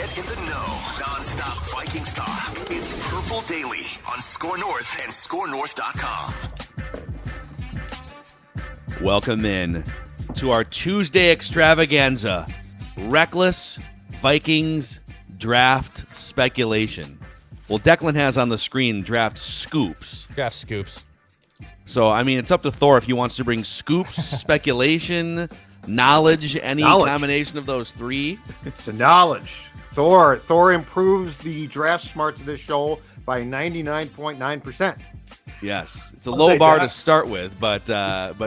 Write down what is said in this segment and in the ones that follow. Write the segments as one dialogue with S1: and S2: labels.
S1: Get in the know. Non-stop Vikings talk. It's Purple Daily on Score North and ScoreNorth.com.
S2: Welcome in to our Tuesday extravaganza. Reckless Vikings draft speculation. Well, Declan has on the screen draft scoops.
S3: Draft scoops.
S2: So, I mean, it's up to Thor if he wants to bring scoops, speculation, knowledge, any combination of those three.
S4: It's a knowledge. Thor improves the draft smarts of this show by 99.9%.
S2: Yes, it's a low bar to start with, but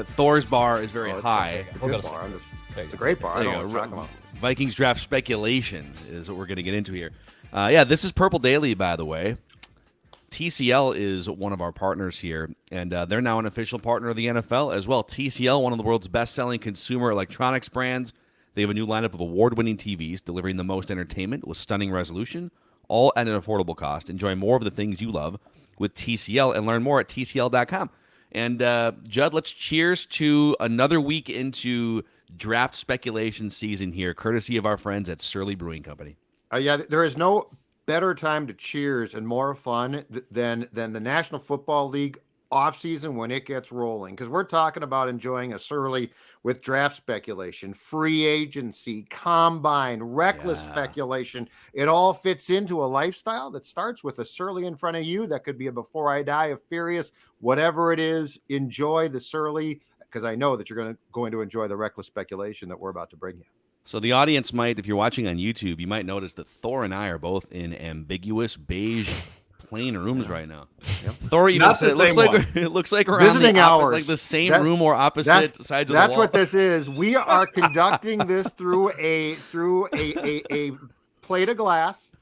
S2: Thor's bar is very high.
S4: It's a great bar. I don't know what you're talking about.
S2: Vikings draft speculation is what we're going to get into here. Yeah, this is Purple Daily, by the way. TCL is one of our partners here, and they're now an official partner of the NFL as well. TCL, one of the world's best-selling consumer electronics brands. They have a new lineup of award-winning TVs delivering the most entertainment with stunning resolution, all at an affordable cost. Enjoy more of the things you love with TCL and learn more at TCL.com. And, Judd, let's cheers to another week into draft speculation season here, courtesy of our friends at Surly Brewing Company.
S4: Yeah, there is no better time to cheers and more fun than the National Football League offseason when it gets rolling, because we're talking about enjoying a Surly with draft speculation, free agency, combine, reckless speculation. It all fits into a lifestyle that starts with a Surly in front of you. That could be a Before I Die, a Furious, whatever it is. Enjoy the Surly, because I know that you're going to enjoy the reckless speculation that we're about to bring you.
S2: So the audience might, if you're watching on YouTube, you might notice that Thor and I are both in ambiguous beige plain rooms right now. Yep. Thor, you know, it looks like we're
S4: visiting
S2: hours, like the same room or opposite sides of the wall.
S4: That's what this is. We are conducting this through a plate of glass.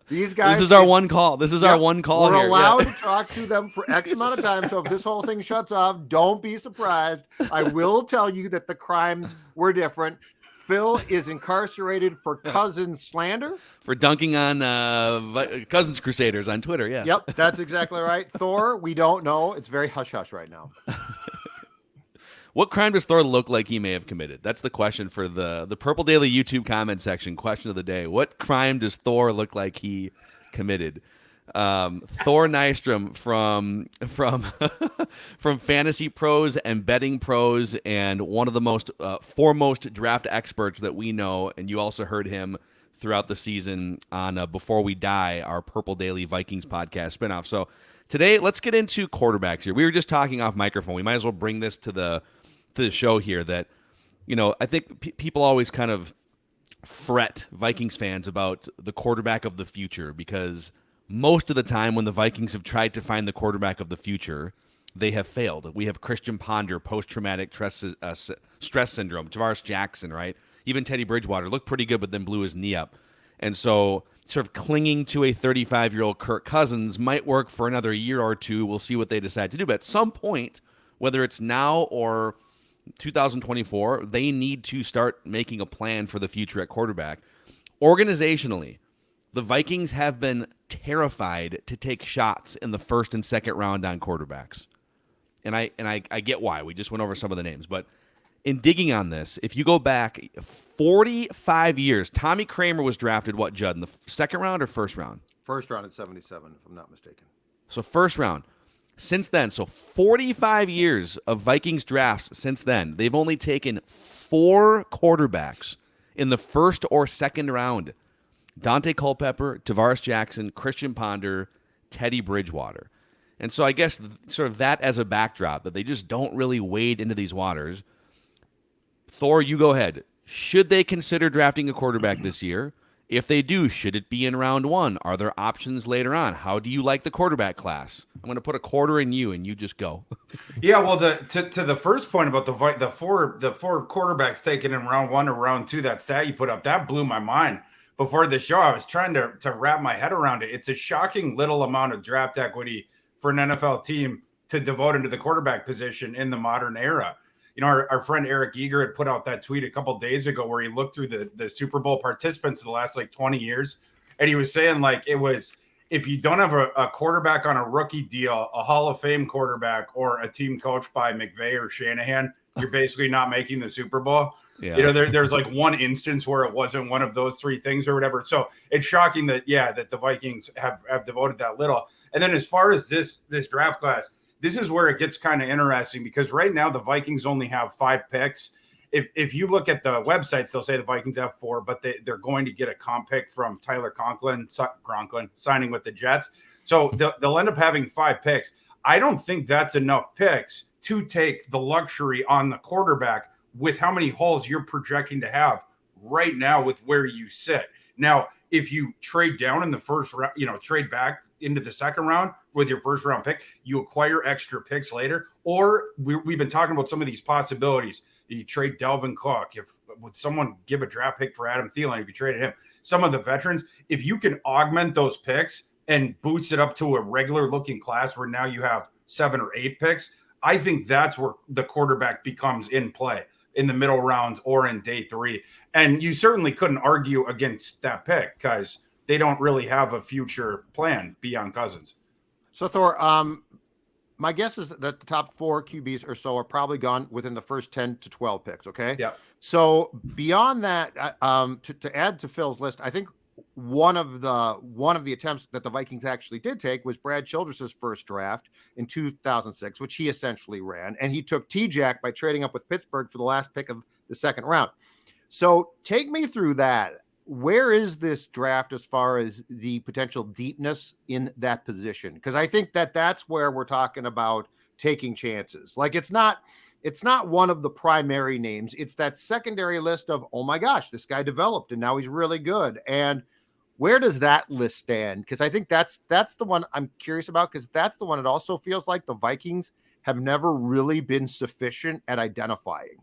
S4: These guys.
S2: This is our one call. Our one call.
S4: We're allowed to talk to them for X amount of time. So if this whole thing shuts off, don't be surprised. I will tell you that the crimes were different. Phil is incarcerated for Cousins slander.
S2: For dunking on Cousins Crusaders on Twitter, yes.
S4: Yep, that's exactly right. Thor, we don't know. It's very hush-hush right now.
S2: What crime does Thor look like he may have committed? That's the question for the Purple Daily YouTube comment section. Question of the day. What crime does Thor look like he committed? Thor Nystrom from Fantasy Pros and Betting Pros, and one of the most foremost draft experts that we know, and you also heard him throughout the season on Before We Die, our Purple Daily Vikings podcast spinoff. So today, let's get into quarterbacks here. We were just talking off microphone. We might as well bring this to the show here. That, you know, I think people always kind of fret, Vikings fans, about the quarterback of the future, because most of the time when the Vikings have tried to find the quarterback of the future, they have failed. We have Christian Ponder, post-traumatic stress syndrome, Tavares Jackson, right? Even Teddy Bridgewater looked pretty good, but then blew his knee up. And so sort of clinging to a 35-year-old Kirk Cousins might work for another year or two. We'll see what they decide to do. But at some point, whether it's now or 2024, they need to start making a plan for the future at quarterback. Organizationally, the Vikings have been terrified to take shots in the first and second round on quarterbacks. And I get why. We just went over some of the names. But in digging on this, if you go back 45 years, Tommy Kramer was drafted, what, Judd, in the second round or first round?
S4: First round at 77, if I'm not mistaken.
S2: So first round. Since then, so 45 years of Vikings drafts since then, they've only taken 4 quarterbacks in the first or second round. Dante Culpepper, Tavares Jackson, Christian Ponder, Teddy Bridgewater. And so I guess sort of that as a backdrop, that they just don't really wade into these waters. Thor, you go ahead. Should they consider drafting a quarterback this year? If they do, should it be in round 1? Are there options later on? How do you like the quarterback class? I'm going to put a quarter in you, and you just go.
S5: Yeah, well, to the first point about the four quarterbacks taken in round 1 or round 2, that stat you put up, that blew my mind. Before the show, I was trying to wrap my head around it. It's a shocking little amount of draft equity for an NFL team to devote into the quarterback position in the modern era. You know, our friend Eric Eager had put out that tweet a couple days ago where he looked through the Super Bowl participants of the last 20 years. And he was saying it was, if you don't have a quarterback on a rookie deal, a Hall of Fame quarterback, or a team coached by McVay or Shanahan, you're basically not making the Super Bowl.
S2: Yeah.
S5: There's like one instance where it wasn't one of those three things or whatever. So it's shocking that the Vikings have devoted that little. And then as far as this draft class, this is where it gets kind of interesting because right now the Vikings only have 5 picks. If you look at the websites, they'll say the Vikings have 4, but they're going to get a comp pick from Tyler Conklin signing with the Jets. So they'll end up having 5 picks. I don't think that's enough picks to take the luxury on the quarterback with how many holes you're projecting to have right now with where you sit. Now, if you trade down in the first round, trade back into the second round with your first round pick, you acquire extra picks later. Or we've been talking about some of these possibilities. You trade Dalvin Cook. Would someone give a draft pick for Adam Thielen if you traded him? Some of the veterans, if you can augment those picks and boost it up to a regular looking class where now you have 7 or 8 picks, I think that's where the quarterback becomes in play in the middle rounds or in day 3. And you certainly couldn't argue against that pick because they don't really have a future plan beyond Cousins.
S4: So Thor, my guess is that the top 4 QBs or so are probably gone within the first 10 to 12 picks. Okay.
S5: Yeah.
S4: So beyond that, to add to Phil's list, I think one of the attempts that the Vikings actually did take was Brad Childress's first draft in 2006, which he essentially ran, and he took T-Jack by trading up with Pittsburgh for the last pick of the second round. So take me through that. Where is this draft as far as the potential deepness in that position? Because I think that's where we're talking about taking chances. Like it's not one of the primary names. It's that secondary list of, oh my gosh, this guy developed and now he's really good. And where does that list stand? Because I think that's the one I'm curious about, because that's the one it also feels like the Vikings have never really been sufficient at identifying.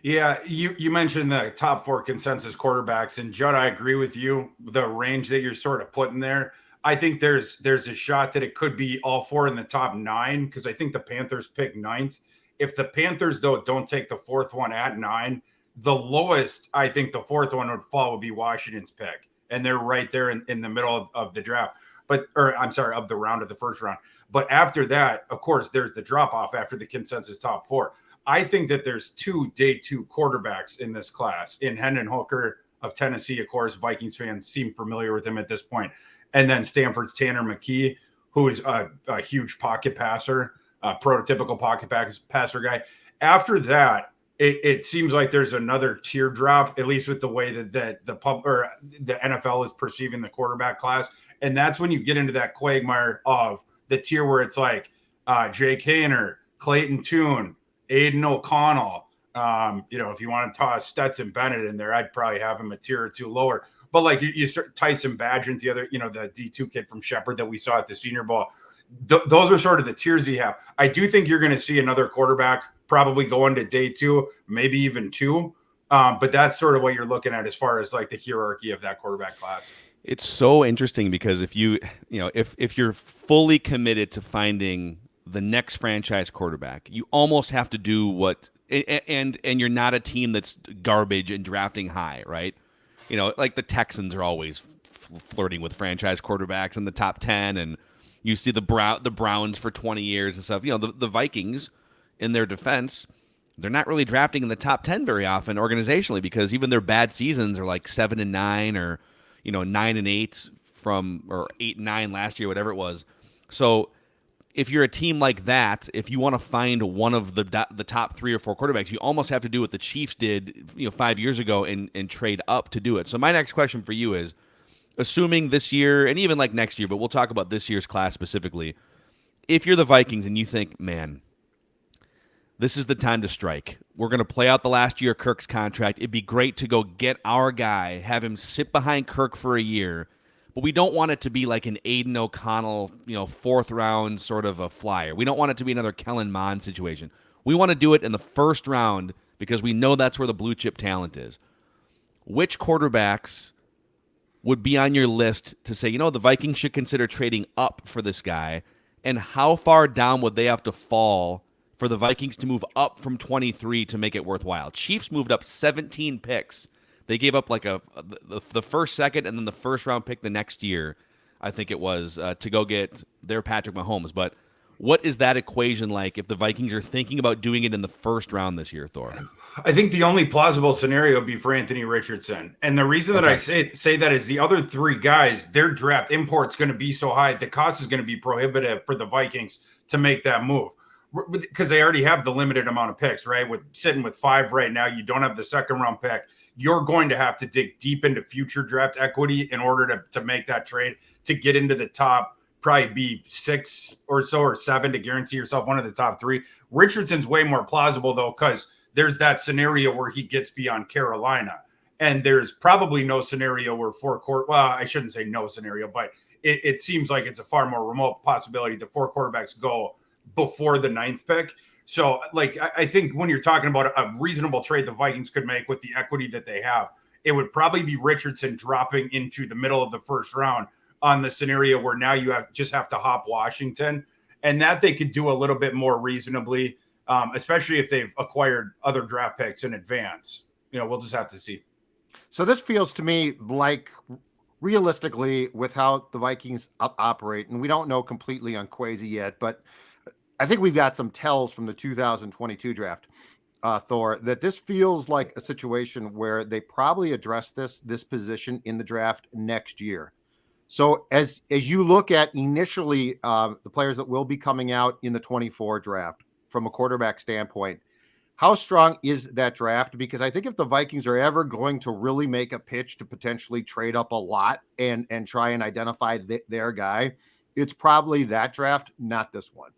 S5: Yeah, you mentioned the top 4 consensus quarterbacks, and Judd, I agree with you. The range that you're sort of putting there, I think there's a shot that it could be all 4 in the top 9 because I think the Panthers pick 9th. If the Panthers though don't take the 4th one at 9, the lowest I think the 4th one would fall would be Washington's pick, and they're right there in the middle of the draft. Of the round of the first round. But after that, of course, there's the drop off after the consensus top 4. I think that there's 2 day 2 quarterbacks in this class in Hendon Hooker of Tennessee. Of course, Vikings fans seem familiar with him at this point. And then Stanford's Tanner McKee, who is a huge pocket passer, prototypical pocket passer guy. After that, it seems like there's another teardrop, at least with the way that the NFL is perceiving the quarterback class. And that's when you get into that quagmire of the tier where it's like Jake Haener, Clayton Tune, Aiden O'Connell. If you want to toss Stetson Bennett in there, I'd probably have him a tier or 2 lower. But like you start Tyson Badgett, the other, the D2 kid from Shepherd that we saw at the Senior Bowl. Those are sort of the tiers you have. I do think you're going to see another quarterback probably go into day 2, maybe even 2. But that's sort of what you're looking at as far as like the hierarchy of that quarterback class.
S2: It's so interesting because if you're fully committed to finding the next franchise quarterback, you almost have to do what and you're not a team that's garbage and drafting high, right? Like the Texans are always flirting with franchise quarterbacks in the top 10, and you see the Browns for 20 years and stuff. The Vikings, in their defense, they're not really drafting in the top 10 very often organizationally because even their bad seasons are like 7-9 or 9-8 or 8-9 last year, whatever it was. So if you're a team like that, if you want to find one of the top 3 or 4 quarterbacks, you almost have to do what the Chiefs did 5 years ago and trade up to do it. So my next question for you is, assuming this year and even like next year, but we'll talk about this year's class specifically, if you're the Vikings and you think, man, this is the time to strike. We're going to play out the last year of Kirk's contract. It'd be great to go get our guy, have him sit behind Kirk for a year, but we don't want it to be like an Aiden O'Connell, 4th round sort of a flyer. We don't want it to be another Kellen Mond situation. We want to do it in the first round because we know that's where the blue chip talent is. Which quarterbacks would be on your list to say, the Vikings should consider trading up for this guy, and how far down would they have to fall for the Vikings to move up from 23 to make it worthwhile? Chiefs moved up 17 picks. They gave up like the first, second, and then the first round pick the next year, I think it was, to go get their Patrick Mahomes. But What is that equation like if the Vikings are thinking about doing it in the first round this year, Thor?
S5: I think the only plausible scenario would be for Anthony Richardson. And the reason that I say that is the other three guys, their draft import's going to be so high, the cost is going to be prohibitive for the Vikings to make that move. Because they already have the limited amount of picks, right? With sitting with 5 right now, you don't have the second round pick. You're going to have to dig deep into future draft equity in order to make that trade to get into the top, probably be 6 or so or 7 to guarantee yourself one of the top 3. Richardson's way more plausible though, because there's that scenario where he gets beyond Carolina, and there's probably no scenario where I shouldn't say no scenario, but it seems like it's a far more remote possibility that 4 quarterbacks go before the 9th pick. So like, I think when you're talking about a reasonable trade the Vikings could make with the equity that they have, it would probably be Richardson dropping into the middle of the first round on the scenario where now you just have to hop Washington, and that they could do a little bit more reasonably, especially if they've acquired other draft picks in advance. We'll just have to see.
S4: So this feels to me like realistically with how the Vikings operate, and we don't know completely on Kwesi yet, but I think we've got some tells from the 2022 draft, Thor, that this feels like a situation where they probably address this position in the draft next year. So as you look at initially the players that will be coming out in the 24 draft from a quarterback standpoint, how strong is that draft? Because I think if the Vikings are ever going to really make a pitch to potentially trade up a lot and try and identify their guy, it's probably that draft, not this one.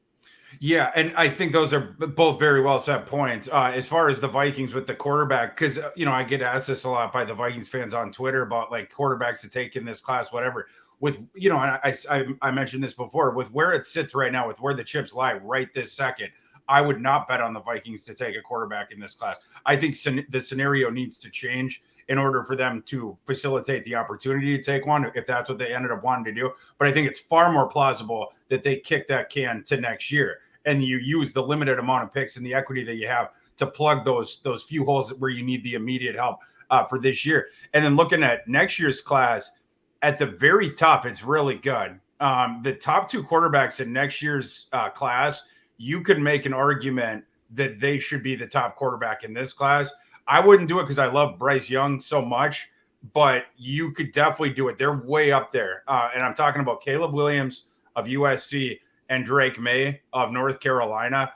S5: Yeah, and I think those are both very well set points. As far as the Vikings with the quarterback, because I get asked this a lot by the Vikings fans on Twitter about like quarterbacks to take in this class, whatever. With and I mentioned this before, with where it sits right now, with where the chips lie right this second, I would not bet on the Vikings to take a quarterback in this class. I think the scenario needs to change in order for them to facilitate the opportunity to take one, if that's what they ended up wanting to do. But I think it's far more plausible that they kick that can to next year, and you use the limited amount of picks and the equity that you have to plug those few holes where you need the immediate help for this year. And then looking at next year's class, at the very top, it's really good. The top 2 quarterbacks in next year's class, you could make an argument that they should be the top quarterback in this class. I wouldn't do it because I love Bryce Young so much, but you could definitely do it. They're way up there. And I'm talking about Caleb Williams of USC and Drake May of North Carolina.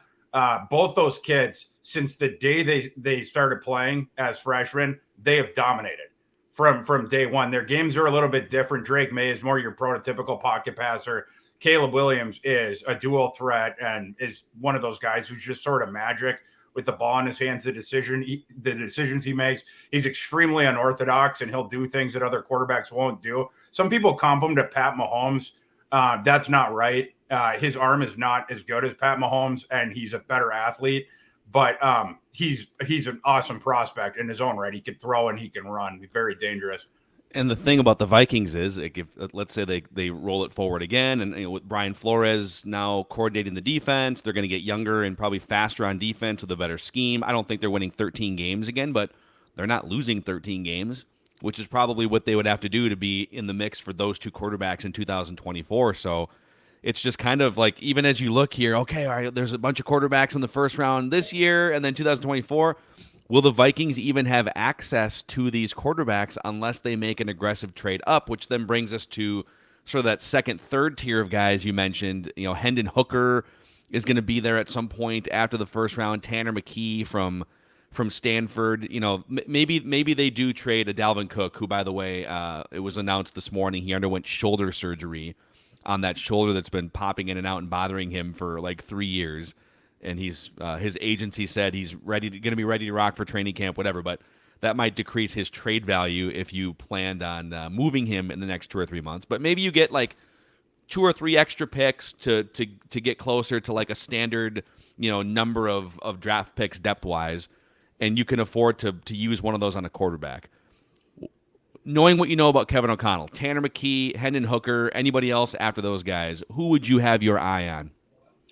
S5: Both those kids, since the day they started playing as freshmen, they have dominated from day one. Their games are a little bit different. Drake May is more your prototypical pocket passer. Caleb Williams is a dual threat and is one of those guys who's just sort of magic with the ball in his hands. The decisions he makes, he's extremely unorthodox, and he'll do things that other quarterbacks won't do. Some people comp him to Pat Mahomes. That's not right. His arm is not as good as Pat Mahomes, and he's a better athlete. But he's an awesome prospect in his own right. He can throw and he can run. He's very dangerous.
S2: And the thing about the Vikings is, like, if let's say they roll it forward again, and with Brian Flores now coordinating the defense, they're going to get younger and probably faster on defense with a better scheme. I don't think they're winning 13 games again, but they're not losing 13 games, which is probably what they would have to do to be in the mix for those 2 quarterbacks in 2024. So it's just kind of like, even as you look here, okay, all right, there's a bunch of quarterbacks in the first round this year, and then 2024. Will the Vikings even have access to these quarterbacks unless they make an aggressive trade up, which then brings us to sort of that second, third tier of guys you mentioned. Hendon Hooker is going to be there at some point after the first round. Tanner McKee from Stanford. Maybe they do trade a Dalvin Cook, who, by the way, it was announced this morning he underwent shoulder surgery on that shoulder that's been popping in and out and bothering him for like 3 years. And his agency said he's going to be ready to rock for training camp, whatever. But that might decrease his trade value if you planned on moving him in the next 2 or 3 months. But maybe you get like 2 or 3 extra picks to get closer to like a standard number of draft picks depth wise, and you can afford to use one of those on a quarterback. Knowing what you know about Kevin O'Connell, Tanner McKee, Hendon Hooker, anybody else after those guys, who would you have your eye on?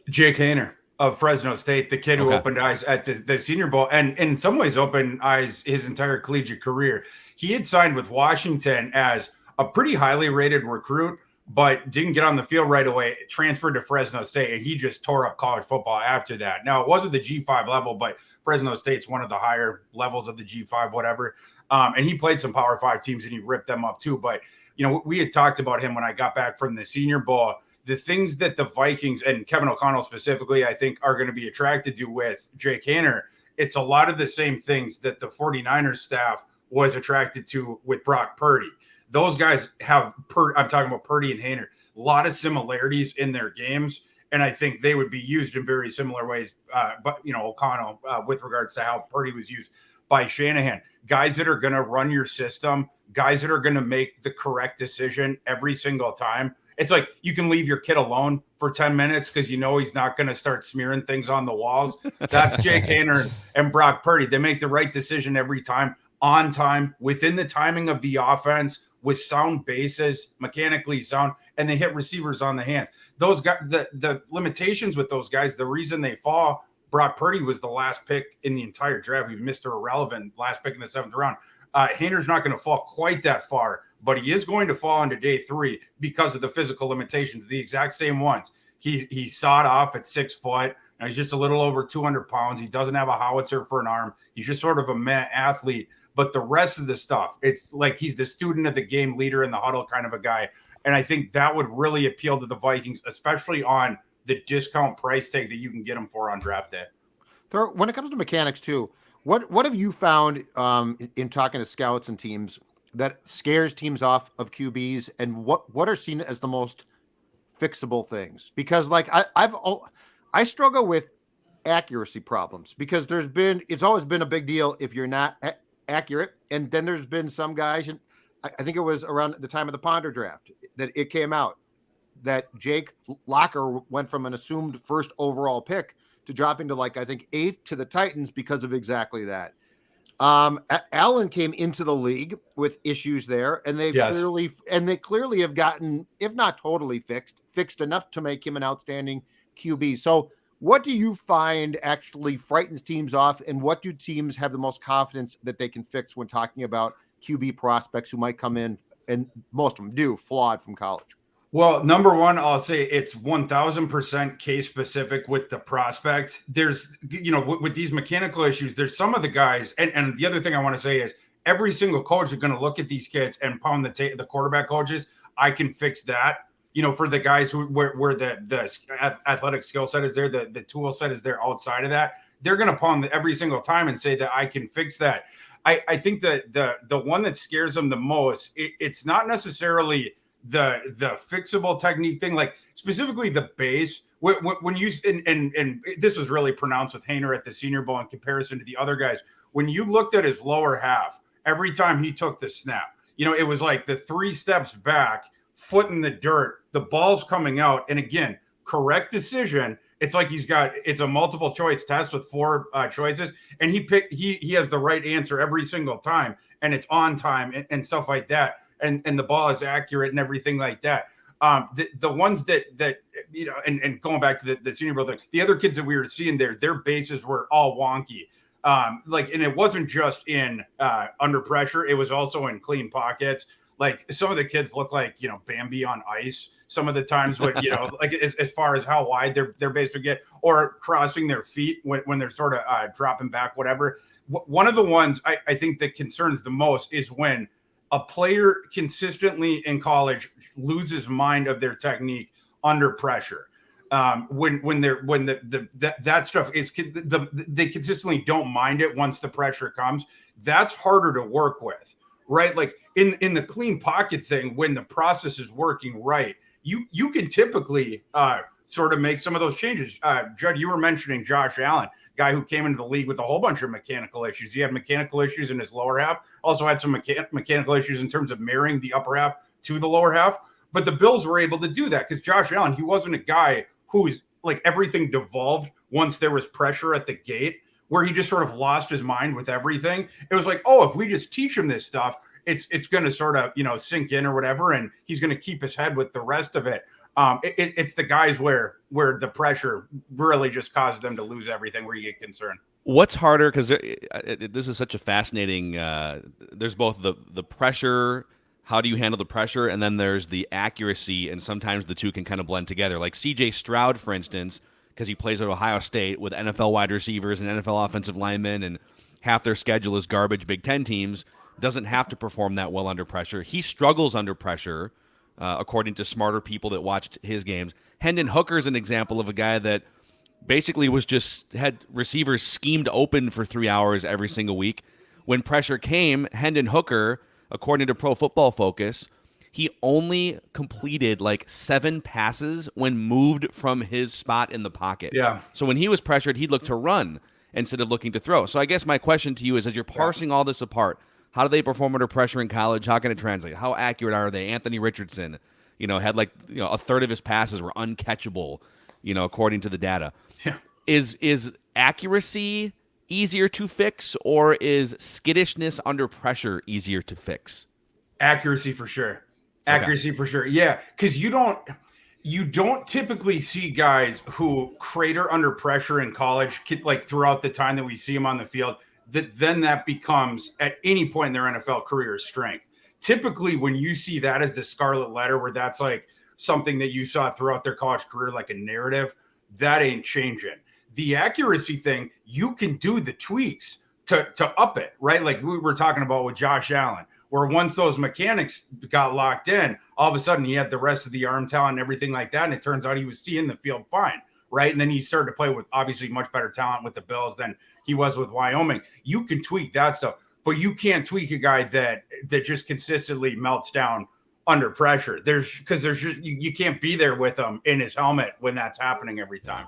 S5: Jake Haener of Fresno State, the kid who opened eyes at the Senior Bowl, and in some ways opened eyes his entire collegiate career. He had signed with Washington as a pretty highly rated recruit, but didn't get on the field right away, transferred to Fresno State, and he just tore up college football after that. Now, it wasn't the G5 level, but Fresno State's one of the higher levels of the G5, whatever. And he played some Power 5 teams, and he ripped them up too. But, we had talked about him when I got back from the Senior Bowl. The things that the Vikings, and Kevin O'Connell specifically, I think are going to be attracted to with Jake Haener, it's a lot of the same things that the 49ers staff was attracted to with Brock Purdy. Those guys have, I'm talking about Purdy and Haener, a lot of similarities in their games, and I think they would be used in very similar ways. But O'Connell, with regards to how Purdy was used by Shanahan, guys that are going to run your system, guys that are going to make the correct decision every single time. It's like you can leave your kid alone for 10 minutes because he's not going to start smearing things on the walls. That's Jake Haener and Brock Purdy. They make the right decision every time, on time, within the timing of the offense, with sound bases, mechanically sound, and they hit receivers on the hands. Those guys, the limitations with those guys, the reason they fall, Brock Purdy was the last pick in the entire draft. He was Mr. Irrelevant, last pick in the 7th round. Haener's not going to fall quite that far, but he is going to fall into day 3 because of the physical limitations, the exact same ones. He sawed off at 6 foot. And he's just a little over 200 pounds. He doesn't have a howitzer for an arm. He's just sort of a meh athlete. But the rest of the stuff, it's like he's the student of the game, leader in the huddle kind of a guy. And I think that would really appeal to the Vikings, especially on the discount price tag that you can get him for on draft day.
S4: Thor, when it comes to mechanics too, what have you found in talking to scouts and teams that scares teams off of QBs, and what are seen as the most fixable things? Because like I struggle with accuracy problems because it's always been a big deal if you're not accurate. And then there's been some guys, and I think it was around the time of the Ponder draft that it came out that Jake Locker went from an assumed first overall pick to dropping to I think 8th to the Titans because of exactly that. Allen came into the league with issues there, and they clearly have gotten, if not totally fixed enough to make him an outstanding QB. So what do you find actually frightens teams off, and what do teams have the most confidence that they can fix when talking about QB prospects who might come in, and most of them do, flawed from college?
S5: Well, number one, I'll say it's 1000% case specific with the prospect. There's, with these mechanical issues, there's some of the guys, and the other thing I want to say is every single coach is going to look at these kids and pound the quarterback coaches. I can fix that. For the guys where the athletic skill set is there, the tool set is there outside of that, they're going to pound every single time and say that I can fix that. I think that the one that scares them the most, it's not necessarily the fixable technique thing, like specifically the base. When you and this was really pronounced with Haener at the Senior Bowl in comparison to the other guys. When you looked at his lower half, every time he took the snap, it was like the 3 steps back, foot in the dirt, the ball's coming out, and again, correct decision. It's like it's a multiple choice test with 4 choices, and he has the right answer every single time, and it's on time and stuff like that, and the ball is accurate and everything like that. The ones that and going back to the Senior Bowl thing, the other kids that we were seeing there, their bases were all wonky. And it wasn't just in under pressure, it was also in clean pockets. Like some of the kids look like, Bambi on ice some of the times when, like as far as how wide their base would get, or crossing their feet when they're sort of dropping back, whatever. One of the ones I think that concerns the most is when a player consistently in college loses mind of their technique under pressure. That stuff is they consistently don't mind it once the pressure comes. That's harder to work with. Right. Like in the clean pocket thing, when the process is working right, you can typically sort of make some of those changes. Judd, you were mentioning Josh Allen, guy who came into the league with a whole bunch of mechanical issues. He had mechanical issues in his lower half, also had some mechanical issues in terms of marrying the upper half to the lower half. But the Bills were able to do that because Josh Allen, he wasn't a guy who's like everything devolved once there was pressure at the gate, where he just sort of lost his mind with everything. It was like, oh, if we just teach him this stuff, it's going to sort of, sink in or whatever, and he's going to keep his head with the rest of it. It's the guys where the pressure really just causes them to lose everything, where you get concerned.
S2: What's harder, because this is such a fascinating, there's both the pressure how do you handle the pressure, and then there's the accuracy, and sometimes the two can kind of blend together. Like C.J. Stroud, for instance, because he plays at Ohio State with NFL wide receivers and NFL offensive linemen, and half their schedule is garbage Big Ten teams, doesn't have to perform that well under pressure. He struggles under pressure, according to smarter people that watched his games. Hendon Hooker's an example of a guy that basically had receivers schemed open for 3 hours every single week. When pressure came, Hendon Hooker, according to Pro Football Focus, he only completed like 7 passes when moved from his spot in the pocket.
S5: Yeah.
S2: So when he was pressured, he'd look to run instead of looking to throw. So I guess my question to you is, as you're parsing all this apart, how do they perform under pressure in college? How can it translate? How accurate are they? Anthony Richardson, had a third of his passes were uncatchable, according to the data.
S5: Yeah.
S2: Is accuracy easier to fix, or is skittishness under pressure easier to fix?
S5: Accuracy for sure. Accuracy for sure. Yeah, because you don't typically see guys who crater under pressure in college, like throughout the time that we see them on the field, that becomes at any point in their NFL career strength. Typically, when you see that as the scarlet letter, where that's like something that you saw throughout their college career, like a narrative, that ain't changing. The accuracy thing, you can do the tweaks to up it, right? Like we were talking about with Josh Allen, where once those mechanics got locked in, all of a sudden he had the rest of the arm talent and everything like that. And it turns out he was seeing the field fine, right? And then he started to play with obviously much better talent with the Bills than he was with Wyoming. You can tweak that stuff, but you can't tweak a guy that just consistently melts down under pressure. You can't be there with him in his helmet when that's happening every time.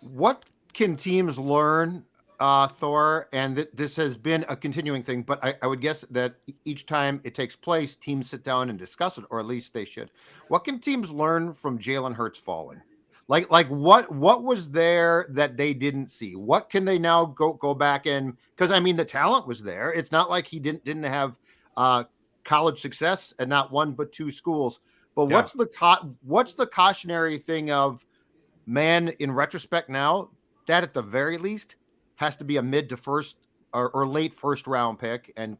S4: What can teams learn, Thor? And this has been a continuing thing, but I would guess that each time it takes place, teams sit down and discuss it, or at least they should. What can teams learn from Jalen Hurts falling? Like what was there that they didn't see? What can they now go back in? Because I mean, the talent was there. It's not like he didn't have college success at not one but 2 schools. But
S5: Yeah.
S4: what's the cautionary thing of, man, in retrospect now, that at the very least has to be a mid to first or late first round pick, and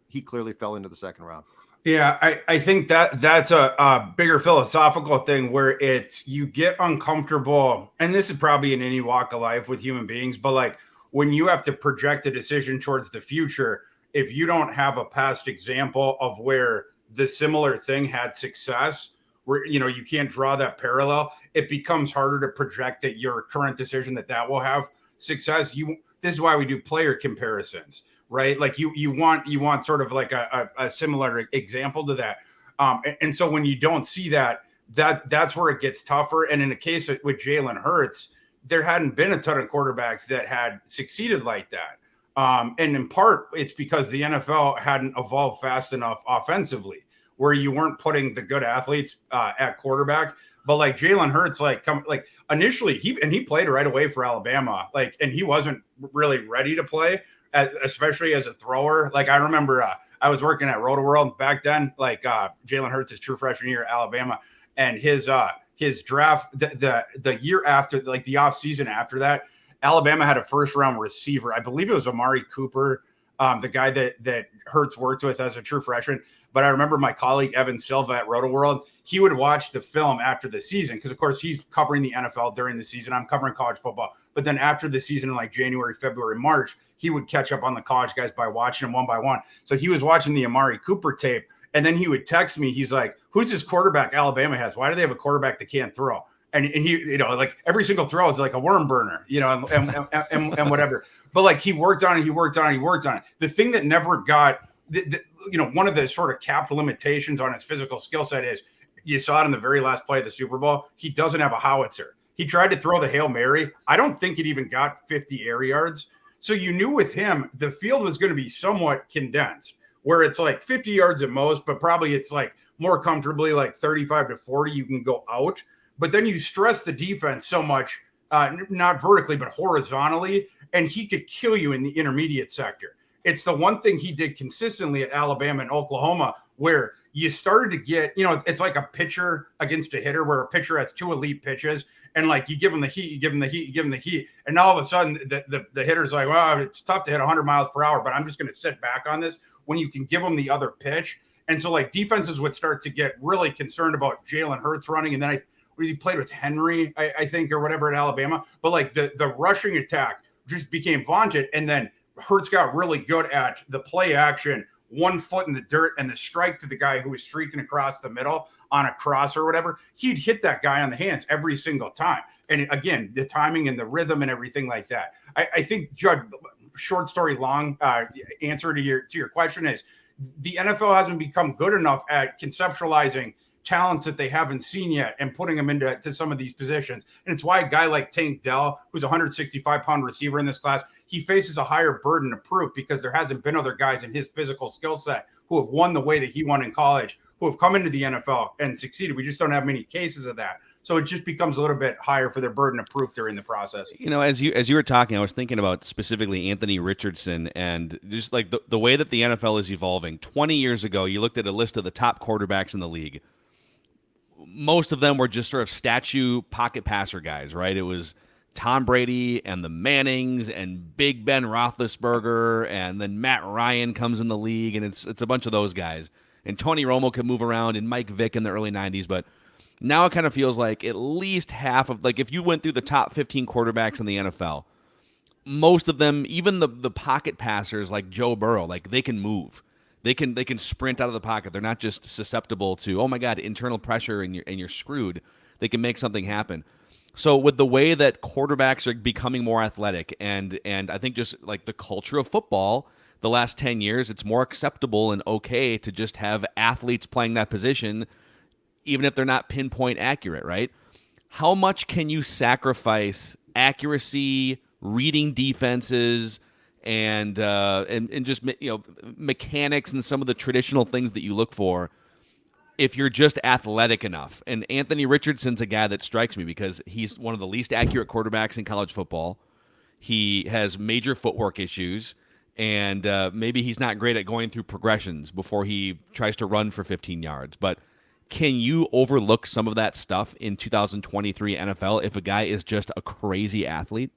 S4: he clearly fell into the second round.
S5: Yeah, I think that's a bigger philosophical thing where you get uncomfortable, and this is probably in any walk of life with human beings, but like when you have to project a decision towards the future, if you don't have a past example of where the similar thing had success, where you can't draw that parallel, it becomes harder to project that your current decision that will have success. This is why we do player comparisons, right? Like you want sort of like a similar example to that. And so when you don't see that's where it gets tougher. And in the case with Jalen Hurts, there hadn't been a ton of quarterbacks that had succeeded like that. And in part, it's because the NFL hadn't evolved fast enough offensively, where you weren't putting the good athletes at quarterback. But like Jalen Hurts, initially he played right away for Alabama, and he wasn't really ready to play, especially as a thrower. Like I remember I was working at RotoWorld back then, Jalen Hurts' true freshman year at Alabama, and his draft the year after, like the off season after that, Alabama had a first round receiver. I believe it was Amari Cooper, the guy that Hurts worked with as a true freshman. But I remember my colleague, Evan Silva at RotoWorld, he would watch the film after the season because, of course, he's covering the NFL during the season. I'm covering college football. But then after the season in like January, February, March, he would catch up on the college guys by watching them one by one. So he was watching the Amari Cooper tape, and then he would text me. He's like, who's this quarterback Alabama has? Why do they have a quarterback that can't throw? And he, like every single throw is like a worm burner, and whatever. But like he worked on it. The thing that never got, one of the sort of capped limitations on his physical skill set is, you saw it in the very last play of the Super Bowl, he doesn't have a howitzer. He tried to throw the Hail Mary. I don't think it even got 50 air yards. So you knew with him, the field was going to be somewhat condensed, where it's like 50 yards at most, but probably it's like more comfortably like 35 to 40, you can go out. But then you stress the defense so much, not vertically, but horizontally, and he could kill you in the intermediate sector. It's the one thing he did consistently at Alabama and Oklahoma, where you started to get, it's like a pitcher against a hitter, where a pitcher has 2 elite pitches, and like you give him the heat, and all of a sudden the hitter's like, well, it's tough to hit 100 miles per hour, but I'm just going to sit back on this. When you can give him the other pitch, And so like defenses would start to get really concerned about Jalen Hurts running. And then he played with Henry, I think, or whatever at Alabama. But like the rushing attack just became vaunted. And then Hurts got really good at the play action, 1 foot in the dirt, and the strike to the guy who was streaking across the middle on a cross or whatever. He'd hit that guy on the hands every single time. And again, the timing and the rhythm and everything like that. I think, Judd, short story long, answer to your question is the NFL hasn't become good enough at conceptualizing talents that they haven't seen yet and putting them into some of these positions. And it's why a guy like Tank Dell, who's a 165-pound receiver in this class, he faces a higher burden to prove because there hasn't been other guys in his physical skill set who have won the way that he won in college, who have come into the NFL and succeeded. We just don't have many cases of that. So it just becomes a little bit higher for their burden of proof during the process.
S2: You know, as you were talking, I was thinking about specifically Anthony Richardson and just like the way that the NFL is evolving. 20 years ago, you looked at a list of the top quarterbacks in the league. Most of them were just sort of statue pocket passer guys, right? It was Tom Brady and the Mannings and Big Ben Roethlisberger, and then Matt Ryan comes in the league, and it's a bunch of those guys. And Tony Romo could move around, and Mike Vick in the early 90s, but now it kind of feels like at least half of, like if you went through the top 15 quarterbacks in the NFL, most of them, even the pocket passers like Joe Burrow, like they can move. They can sprint out of the pocket. They're not just susceptible to, oh my God, internal pressure and you're screwed. They can make something happen. So with the way that quarterbacks are becoming more athletic and I think just like the culture of football, the last 10 years, it's more acceptable and okay to just have athletes playing that position, even if they're not pinpoint accurate, right? How much can you sacrifice accuracy, reading defenses, and just mechanics and some of the traditional things that you look for if you're just athletic enough? And Anthony Richardson's a guy that strikes me because he's one of the least accurate quarterbacks in college football. He has major footwork issues, and maybe he's not great at going through progressions before he tries to run for 15 yards. But can you overlook some of that stuff in 2023 NFL if a guy is just a crazy athlete?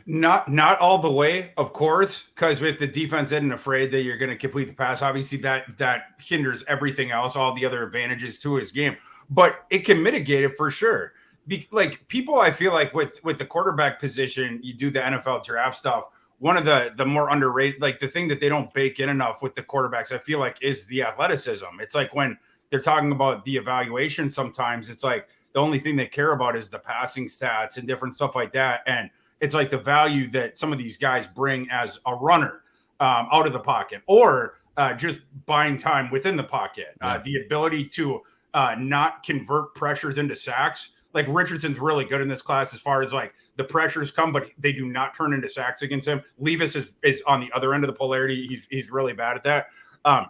S5: Not all the way, of course, because with the defense isn't afraid that you're going to complete the pass, obviously that hinders everything else, all the other advantages to his game. But it can mitigate it for sure. Like people, I feel like with the quarterback position, you do the NFL draft stuff. One of the more underrated, like the thing that they don't bake in enough with the quarterbacks, I feel like, is the athleticism. It's like when they're talking about the evaluation, sometimes it's like the only thing they care about is the passing stats and different stuff like that. And it's like the value that some of these guys bring as a runner out of the pocket or just buying time within the pocket. The ability to not convert pressures into sacks. Like Richardson's really good in this class as far as like the pressures come, but they do not turn into sacks against him. Levis is on the other end of the polarity. He's really bad at that.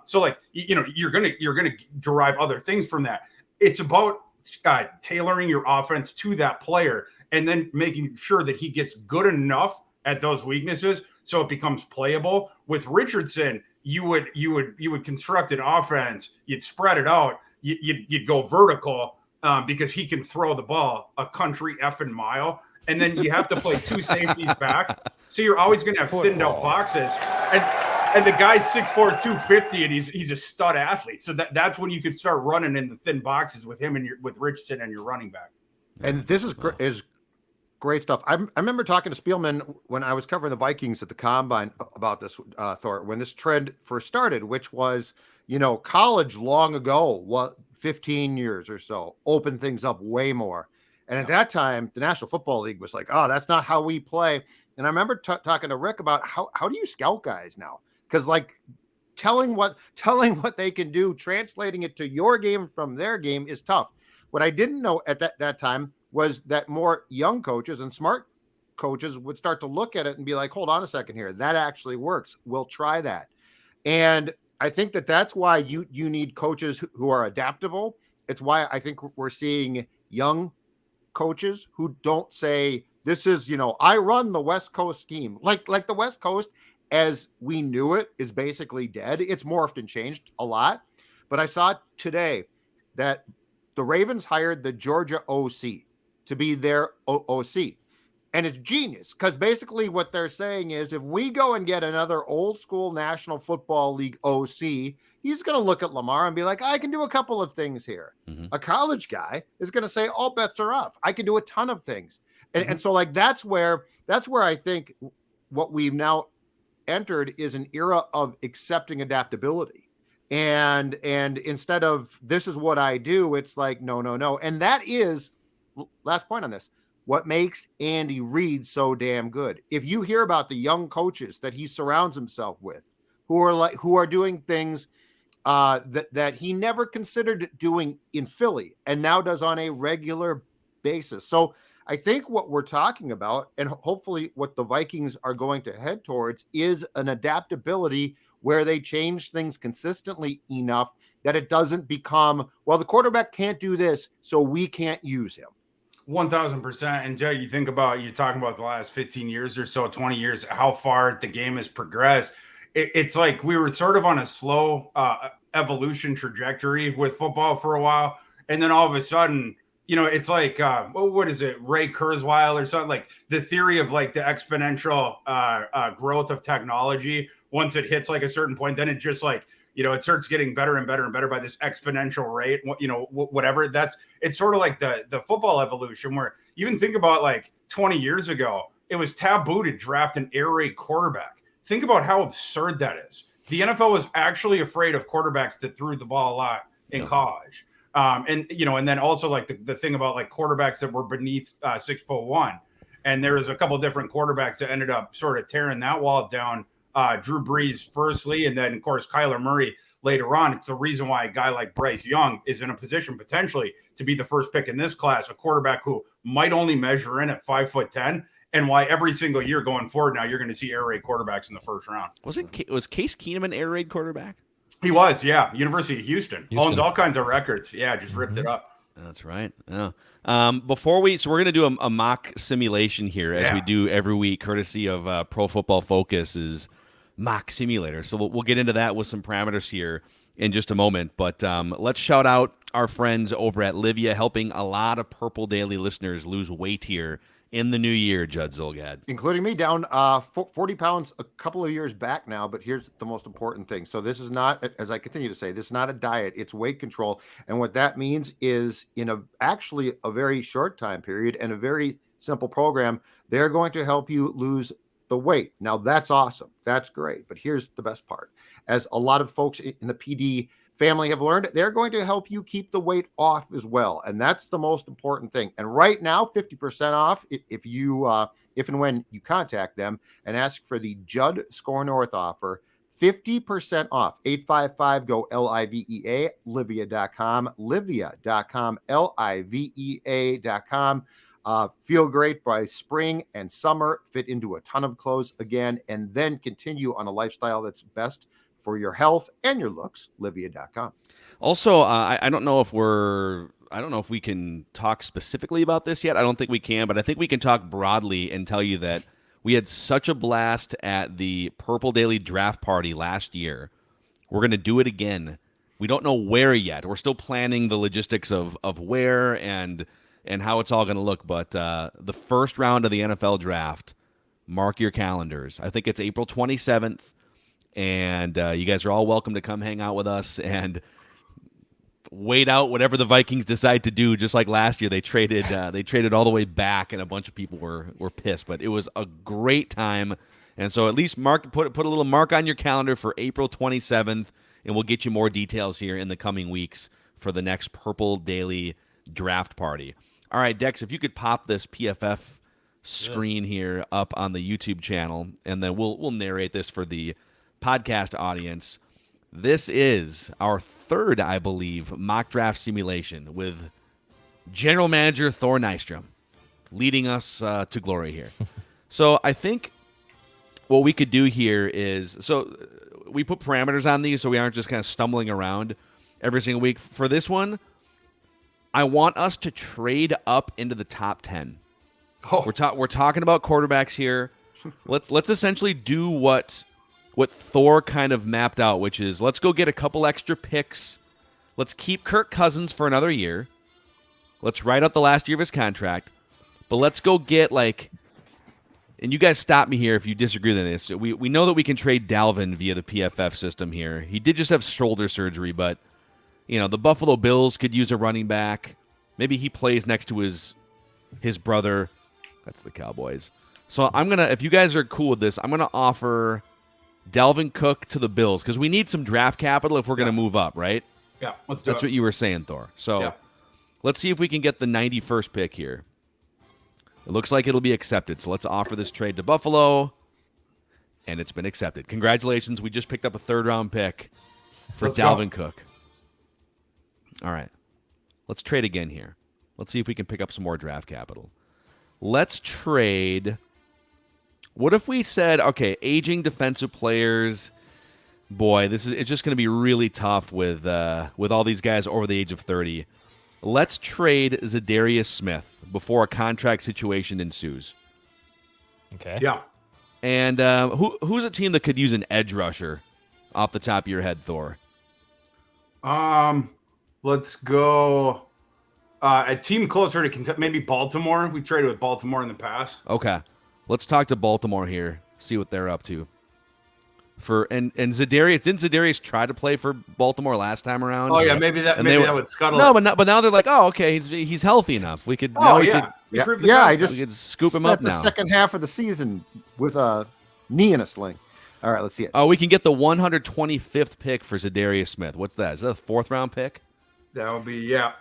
S5: So like, you're gonna derive other things from that. It's about tailoring your offense to that player and then making sure that he gets good enough at those weaknesses so it becomes playable. With Richardson, you would construct an offense, you'd spread it out, you'd go vertical because he can throw the ball a country effing mile, and then you have to play two safeties back, so you're always going to have thinned out boxes. And the guy's 6'4", 250, and he's a stud athlete. So that's when you could start running in the thin boxes with him and with Richardson and your running back.
S4: And this is great stuff. I remember talking to Spielman when I was covering the Vikings at the Combine about this, Thor, when this trend first started, which was, college long ago, 15 years or so, opened things up way more. And at that time, the National Football League was like, oh, that's not how we play. And I remember talking to Rick about how do you scout guys now? Because like telling what they can do, translating it to your game from their game is tough. What I didn't know at that time was that more young coaches and smart coaches would start to look at it and be like, hold on a second here. That actually works. We'll try that. And I think that's why you need coaches who are adaptable. It's why I think we're seeing young coaches who don't say, this is, I run the West Coast scheme. Like the West Coast, as we knew it, is basically dead. It's morphed and changed a lot. But I saw today that the Ravens hired the Georgia OC to be their OC. And it's genius because basically what they're saying is if we go and get another old school National Football League OC he's going to look at Lamar and be like, I can do a couple of things here.
S2: Mm-hmm.
S4: A college guy is going to say, all bets are off. I can do a ton of things. And,
S5: Mm-hmm.
S4: and so like, that's where I think what we've now entered is an era of accepting adaptability. And instead of this is what I do, it's like, no. And that is, last point on this, what makes Andy Reid so damn good. If you hear about the young coaches that he surrounds himself with, who are doing things that he never considered doing in Philly and now does on a regular basis. So I think what we're talking about, and hopefully what the Vikings are going to head towards, is an adaptability where they change things consistently enough that it doesn't become, well, the quarterback can't do this, so we can't use him.
S5: 1,000%. And Jay, you're talking about the last 15 years or so, 20 years, how far the game has progressed. It's like we were sort of on a slow evolution trajectory with football for a while. And then all of a sudden, it's like, what is it? Ray Kurzweil or something, like the theory of like the exponential growth of technology. Once it hits like a certain point, then it just like, it starts getting better and better and better by this exponential rate, whatever. It's sort of like the football evolution, where you even think about like 20 years ago, it was taboo to draft an air raid quarterback. Think about how absurd that is. The NFL was actually afraid of quarterbacks that threw the ball a lot in college. And then also like the thing about like quarterbacks that were beneath 6'1", and there was a couple different quarterbacks that ended up sort of tearing that wall down. Drew Brees firstly, and then of course Kyler Murray later on. It's the reason why a guy like Bryce Young is in a position potentially to be the first pick in this class, a quarterback who might only measure in at 5'10", and why every single year going forward now you're going to see air raid quarterbacks in the first round.
S2: Was Case Keenum an air raid quarterback?
S5: He was, yeah. University of Houston. Owns all kinds of records. Yeah, just ripped it up.
S2: That's right. Yeah. So we're going to do a mock simulation here, as we do every week, courtesy of Pro Football Focus is mock simulator. So we'll get into that with some parameters here in just a moment. But let's shout out our friends over at Livia, helping a lot of Purple Daily listeners lose weight here in the new year, Judd Zulgad.
S4: Including me, down 40 pounds a couple of years back now. But here's the most important thing. So this is not, as I continue to say, this is not a diet. It's weight control. And what that means is actually a very short time period and a very simple program, they're going to help you lose the weight. Now, that's awesome. That's great. But here's the best part. As a lot of folks in the PD family have learned, they're going to help you keep the weight off as well. And that's the most important thing. And right now, 50% off if and when you contact them and ask for the Judd Score North offer, 50% off. 855-GO-LIVEA, Livia.com, Livia.com, Livea.com. Feel great by spring and summer, fit into a ton of clothes again, and then continue on a lifestyle that's best for your health and your looks. Livia.com.
S2: Also, I don't know if we can talk specifically about this yet. I don't think we can, but I think we can talk broadly and tell you that we had such a blast at the Purple Daily Draft Party last year. We're going to do it again. We don't know where yet. We're still planning the logistics of where and how it's all going to look. But the first round of the NFL draft, mark your calendars. I think it's April 27th. And you guys are all welcome to come hang out with us and wait out whatever the Vikings decide to do. Just like last year, they traded all the way back, and a bunch of people were pissed. But it was a great time, and so at least put a little mark on your calendar for April 27th, and we'll get you more details here in the coming weeks for the next Purple Daily Draft Party. All right, Dex, if you could pop this PFF screen here up on the YouTube channel, and then we'll narrate this for the podcast audience. This is our third, I believe, mock draft simulation with General Manager Thor Nystrom leading us to glory here. So I think what we could do here is, so we put parameters on these so we aren't just kind of stumbling around every single week. For this one, I want us to trade up into the top 10. Oh. We're talking about quarterbacks here. Let's essentially do what Thor kind of mapped out, which is let's go get a couple extra picks. Let's keep Kirk Cousins for another year. Let's write out the last year of his contract. But let's go get, like, and you guys stop me here if you disagree with this. We know that we can trade Dalvin via the PFF system here. He did just have shoulder surgery, but the Buffalo Bills could use a running back. Maybe he plays next to his brother. That's the Cowboys. So if you guys are cool with this, I'm gonna offer Dalvin Cook to the Bills because we need some draft capital if we're gonna move up, right?
S5: Yeah, let's do it.
S2: That's what you were saying, Thor. So let's see if we can get the 91st pick here. It looks like it'll be accepted. So let's offer this trade to Buffalo, and it's been accepted. Congratulations. We just picked up a third-round pick for Dalvin Cook. All right. Let's trade again here. Let's see if we can pick up some more draft capital. Let's trade. What if we said, okay, aging defensive players. Boy, it's just going to be really tough with all these guys over the age of 30. Let's trade Zadarius Smith before a contract situation ensues.
S3: Okay.
S5: Yeah.
S2: And who's a team that could use an edge rusher off the top of your head, Thor?
S5: Let's go a team closer to Kentucky, maybe Baltimore. We traded with Baltimore in the past.
S2: Okay. Let's talk to Baltimore here, see what they're up to. And Zadarius, didn't Zadarius try to play for Baltimore last time around?
S5: Oh yeah, maybe that would scuttle.
S2: No, but now they're like, oh, okay, he's healthy enough. We could.
S5: Oh
S2: we
S5: yeah,
S2: could,
S4: I
S2: we could scoop him up
S4: the
S2: now.
S4: second half of the season with a knee in a sling. All right, let's see it.
S2: Oh, we can get the 125th pick for Zadarius Smith. What's that? Is that a fourth-round pick?
S5: That would be yeah.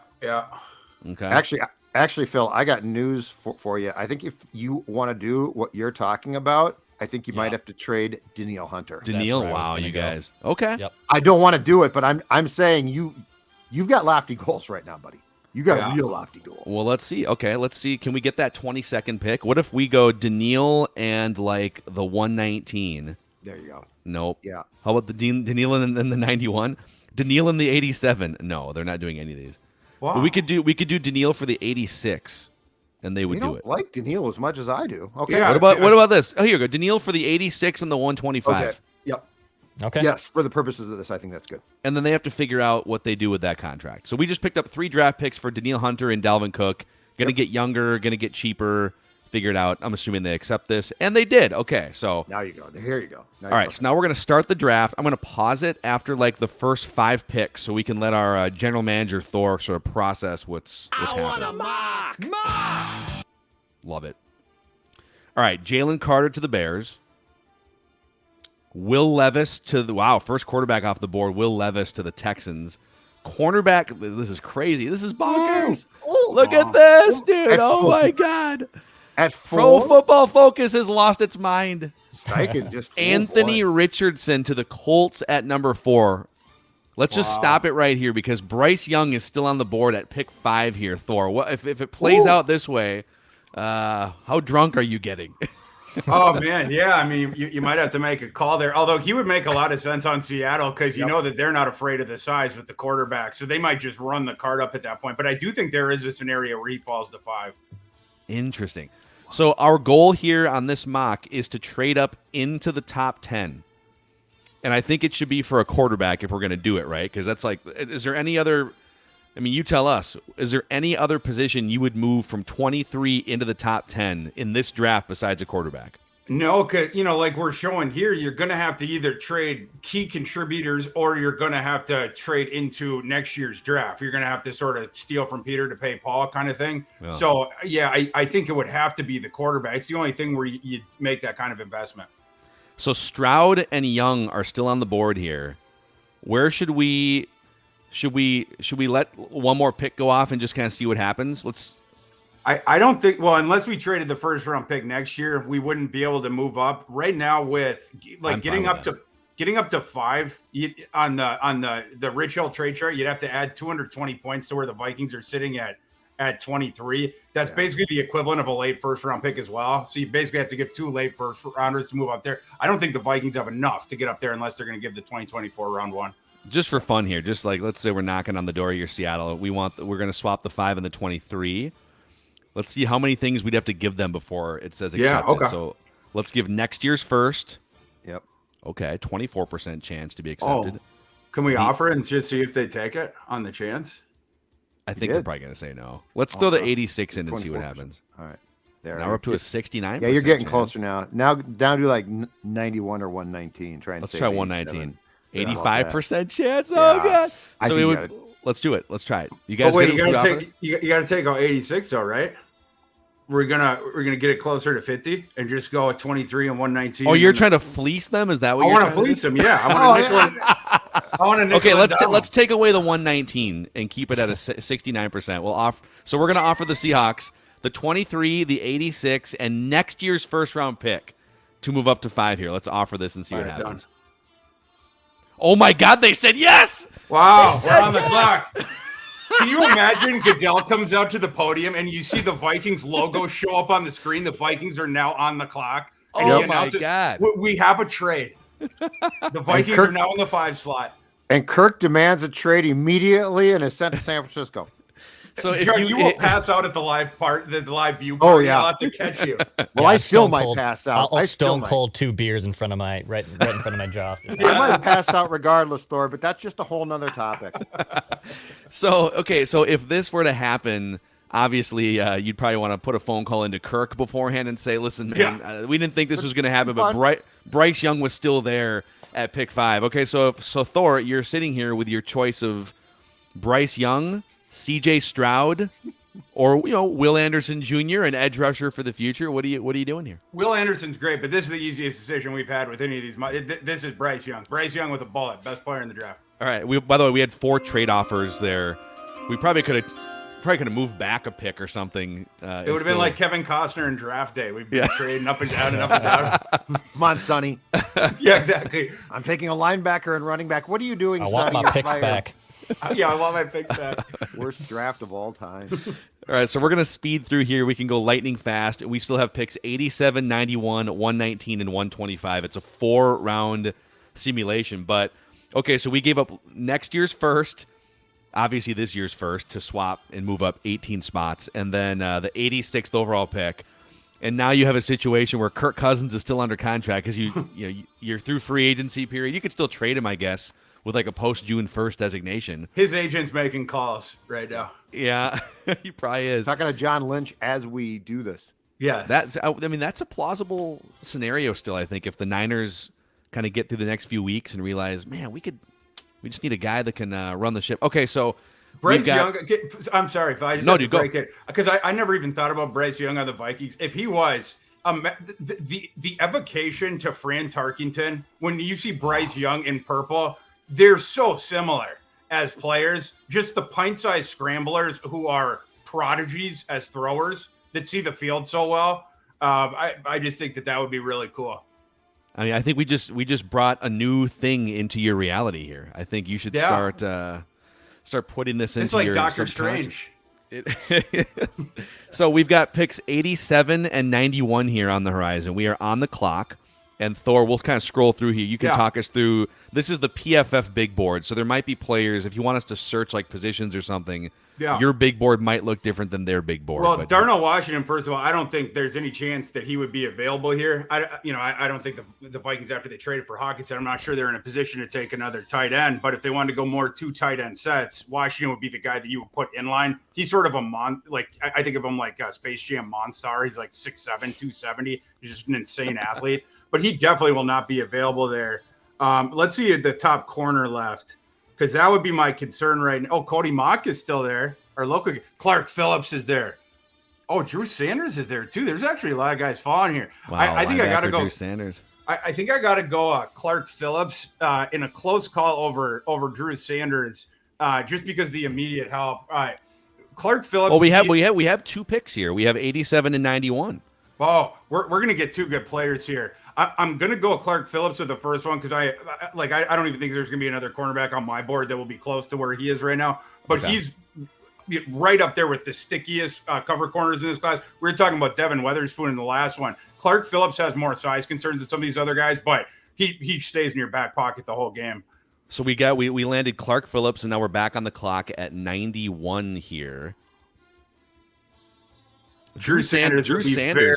S2: Okay.
S4: Actually, Phil, I got news for you. I think if you want to do what you're talking about, I think you might have to trade Danielle Hunter.
S2: Danielle, wow, you guys. Okay.
S3: Yep.
S4: I don't want to do it, but I'm saying you've got lofty goals right now, buddy. You got real lofty goals.
S2: Well, let's see. Okay, let's see. Can we get that 22nd pick? What if we go Danielle and like the 119?
S4: There you go.
S2: Nope.
S4: Yeah.
S2: How about the Danielle and the 91? Danielle and the 87? No, they're not doing any of these.
S5: Wow.
S2: But we could do Danielle for the 86, and they would
S4: You
S2: do
S4: don't
S2: it.
S4: like Danielle as much as I do. Okay.
S5: Yeah.
S2: What about this? Oh, here you go. Danielle for the 86 and the 125.
S4: Okay. Yep.
S3: Okay.
S4: Yes, for the purposes of this, I think that's good.
S2: And then they have to figure out what they do with that contract. So we just picked up 3 draft picks for Danielle Hunter and Dalvin Cook. Going to get younger, going to get cheaper. Figure it out. I'm assuming they accept this. And they did. Okay, so.
S4: Now you go. Here you go.
S2: All right, so now we're going to start the draft. I'm going to pause it after like the first 5 picks so we can let our general manager, Thor, sort of process what's happening. I want a mock! Love it. All right, Jalen Carter to the Bears. Will Levis to the first quarterback off the board. Will Levis to the Texans. Cornerback, this is crazy. This is bonkers. Look at this, dude. Oh my God.
S4: At
S2: Pro
S4: 4,
S2: Football Focus has lost its mind.
S4: Steichen just
S2: Anthony Richardson to the Colts at number 4. Let's just stop it right here because Bryce Young is still on the board at pick 5 here, Thor. What if it plays out this way? How drunk are you getting?
S5: Oh man, yeah. I mean, you might have to make a call there. Although he would make a lot of sense on Seattle because you know that they're not afraid of the size with the quarterback, so they might just run the card up at that point. But I do think there is a scenario where he falls to 5.
S2: Interesting. So our goal here on this mock is to trade up into the top 10. And I think it should be for a quarterback if we're going to do it, right? Because that's like, is there any other, I mean, you tell us, is there any other position you would move from 23 into the top 10 in this draft besides a quarterback?
S5: No, because, like we're showing here, you're going to have to either trade key contributors or you're going to have to trade into next year's draft. You're going to have to sort of steal from Peter to pay Paul kind of thing. Yeah. So, yeah, I think it would have to be the quarterback. It's the only thing where you make that kind of investment.
S2: So Stroud and Young are still on the board here. Where should we let one more pick go off and just kind of see what happens?
S5: I don't think, well, unless we traded the first round pick next year, we wouldn't be able to move up right now with like getting up to 5 on the Rich Hill trade chart. You'd have to add 220 points to where the Vikings are sitting at 23. That's basically the equivalent of a late first round pick as well. So you basically have to give 2 late first rounders to move up there. I don't think the Vikings have enough to get up there unless they're going to give the 2024 round 1.
S2: Just for fun here, just like let's say we're knocking on the door of your Seattle. We're going to swap the 5 and the 23. Let's see how many things we'd have to give them before it says accepted.
S5: Yeah, okay.
S2: So let's give next year's first.
S4: Yep.
S2: Okay, 24% chance to be accepted.
S5: Can we offer it and just see if they take it on the chance?
S2: I think they're probably going to say no. Let's throw the 86 in and see what happens.
S4: All right. There.
S2: Now we're up to a 69%.
S4: Yeah, you're getting
S2: chance.
S4: closer now. Now down to like 91 or 119.
S2: Let's try 119.
S4: 87.
S2: 85% chance.
S4: Yeah.
S2: Oh god.
S4: I
S2: So
S4: think
S2: we
S4: you
S2: would. Let's do it. Let's try it. You guys.
S5: But wait,
S2: good
S5: you
S2: with
S5: gotta
S2: free
S5: take you gotta take out 86 though, right? We're gonna get it closer to 50 and just go at 23 and 119.
S2: Oh, you're trying to fleece them? Is that what
S5: I
S2: you're
S5: want to
S2: trying
S5: fleece
S2: do?
S5: them. Yeah, I want to nickel. I want to nickel.
S2: Okay,
S5: it down.
S2: let's take away the 119 and keep it at a 69%. We'll offer. So we're gonna offer the Seahawks the 23, the 86, and next year's first round pick to move up to 5 here. Let's offer this and see what happens. Oh my God! They said yes.
S5: Wow, we're on the clock. Can you imagine Goodell comes out to the podium and you see the Vikings logo show up on the screen? The Vikings are now on the clock. And
S2: Oh
S5: he
S2: my
S5: announces,
S2: God!
S5: We have a trade. The Vikings are now in the 5 slot.
S4: And Kirk demands a trade immediately and is sent to San Francisco.
S2: So if
S5: Jared, you will pass out at the live view party.
S4: Oh, yeah.
S5: I'll have to catch you.
S4: Well, I still
S3: Stone
S4: might
S3: Cold.
S4: pass out.
S3: I'll
S4: I still
S3: stone
S4: might.
S3: cold 2 beers in front of my right in front of my jaw.
S4: I might pass out regardless, Thor, but that's just a whole nother topic.
S2: So if this were to happen, obviously you'd probably want to put a phone call into Kirk beforehand and say, "Listen, man, we didn't think this was going to happen, but Bryce Young was still there at pick 5." Okay, so Thor, you're sitting here with your choice of Bryce Young, C.J. Stroud, or Will Anderson Jr., an edge rusher for the future. What are you doing here?
S5: Will Anderson's great, but this is the easiest decision we've had with any of these. This is Bryce Young. Bryce Young with a bullet, best player in the draft.
S2: All right. By the way, we had 4 trade offers there. We probably could have moved back a pick or something.
S5: It would have been like Kevin Costner in draft day. We've been trading up and down and up and down.
S4: Come on, Sonny.
S5: Yeah, exactly.
S4: I'm taking a linebacker and running back. What are you doing,
S3: I
S4: Sonny?
S3: want my
S4: You're
S3: picks
S4: fired.
S3: back.
S5: Yeah, I want my picks back.
S4: Worst draft of all time.
S2: All right, so we're going to speed through here. We can go lightning fast. We still have picks 87, 91, 119, and 125. It's a 4-round simulation. But, okay, so we gave up next year's first, obviously this year's first, to swap and move up 18 spots, and then the 86th overall pick. And now you have a situation where Kirk Cousins is still under contract because you're through free agency period. You could still trade him, I guess, with like a post-June 1st designation.
S5: His agent's making calls right now.
S2: Yeah, he probably is.
S4: Talking to John Lynch as we do this.
S5: Yes.
S2: That's a plausible scenario still, I think, if the Niners kind of get through the next few weeks and realize, man, we just need a guy that can run the ship. Okay, so
S5: Bryce Young, I'm sorry if I just have to break it, because I never even thought about Bryce Young on the Vikings. If he was the evocation to Fran Tarkenton, when you see Bryce Young in purple, they're so similar as players. Just the pint-sized scramblers who are prodigies as throwers that see the field so well. I just think that would be really cool.
S2: I mean, I think we just brought a new thing into your reality here. I think you should start putting this into your
S5: Doctor
S2: Strange.
S5: Strange.
S2: So we've got picks 87 and 91 here on the horizon. We are on the clock. And Thor, we'll kind of scroll through here. You can talk us through. This is the PFF big board, so there might be players. If you want us to search like positions or something, your big board might look different than their big board.
S5: Well, Darnell Washington, first of all, I don't think there's any chance that he would be available here. I don't think the Vikings, after they traded for Hawkinson, I'm not sure they're in a position to take another tight end. But if they wanted to go more 2 tight end sets, Washington would be the guy that you would put in line. He's sort of I think of him like Space Jam Monstar. He's like 6'7", 270. He's just an insane athlete. But he definitely will not be available there. Let's see at the top corner left, because that would be my concern right now. Oh, Cody Mock is still there. Our local Clark Phillips is there. Oh, Drew Sanders is there too. There's actually a lot of guys falling here.
S2: Wow,
S5: I think I got to go.
S2: Drew Sanders.
S5: I think I got to go Clark Phillips in a close call over Drew Sanders, just because of the immediate help. Clark Phillips.
S2: Well, we have 2 picks here. We have 87 and 91.
S5: Oh, we're gonna get 2 good players here. I'm gonna go Clark Phillips with the first one because I don't even think there's gonna be another cornerback on my board that will be close to where he is right now. But he's right up there with the stickiest cover corners in this class. We were talking about Devin Weatherspoon in the last one. Clark Phillips has more size concerns than some of these other guys, but he stays in your back pocket the whole game.
S2: So we landed Clark Phillips, and now we're back on the clock at 91 here. Drew Sanders,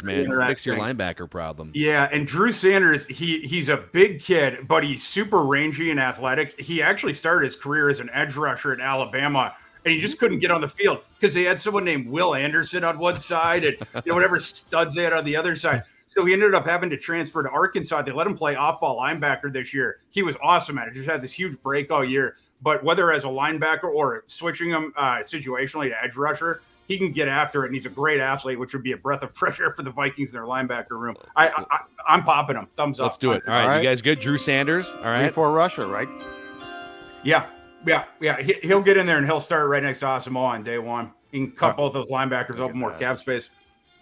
S2: man, fix your linebacker problem.
S5: Yeah, and Drew Sanders, he's a big kid, but he's super rangy and athletic. He actually started his career as an edge rusher in Alabama, and he just couldn't get on the field because they had someone named Will Anderson on one side and whatever studs they had on the other side. So he ended up having to transfer to Arkansas. They let him play off-ball linebacker this year. He was awesome at it. Just had this huge breakout year. But whether as a linebacker or switching him situationally to edge rusher, he can get after it, and he's a great athlete, which would be a breath of fresh air for the Vikings in their linebacker room. I'm popping him. Thumbs up.
S2: Let's do it. All right, you guys good? Drew Sanders. All right.
S4: 3-4 rusher, right?
S5: Yeah. He'll get in there, and he'll start right next to Asamoah on day one. He can cut both those linebackers, open more cap space.